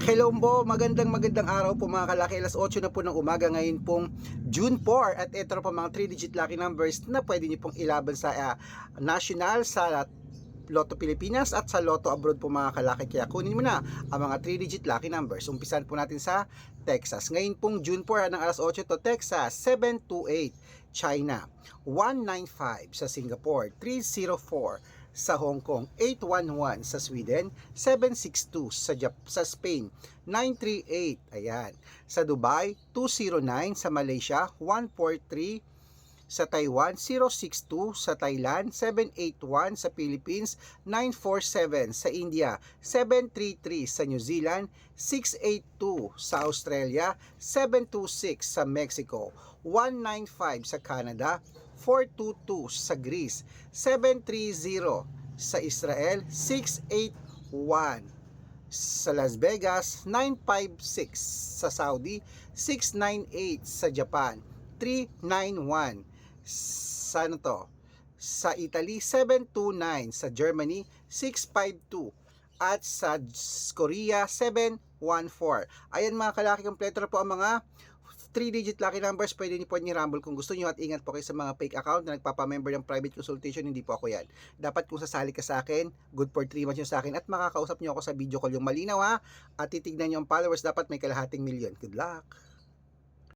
Hello po, magandang araw po mga kalaki. Alas 8 na po ng umaga ngayon pong June 4 at ito na po mga 3-digit lucky numbers na pwede niyo pong ilaban sa national, sa Lotto Pilipinas at sa Lotto Abroad po mga kalaki. Kaya kunin mo na ang mga 3-digit lucky numbers. Umpisan po natin sa Texas. Ngayon pong June 4 ng alas 8 to Texas, 728 China, 195 sa Singapore, 304 sa Hong Kong, 811 sa Sweden, 762 sa Spain, 938 ayan, sa Dubai, 209 sa Malaysia, 143 sa Taiwan, 062 sa Thailand, 781 sa Philippines, 947 sa India, 733 sa New Zealand, 682 sa Australia, 726 sa Mexico, 195 sa Canada, 422 sa Greece, 730 sa Israel, 681 sa Las Vegas, 956 sa Saudi, 698 sa Japan, 391 sa sa Italy, 729 sa Germany, 652 at sa Korea, 714. Ayan mga kalaki, kompleto na po ang mga 3-digit lucky numbers. Pwede niyo po ni-rumble kung gusto niyo, at ingat po kayo sa mga fake account na nagpapamember ng private consultation. Hindi po ako yan. Dapat kung sasali ka sa akin, good for 3 months yun sa akin, at makakausap niyo ako sa video call yung malinaw ha, at titignan niyo ang followers, dapat may kalahating milyon. Good luck!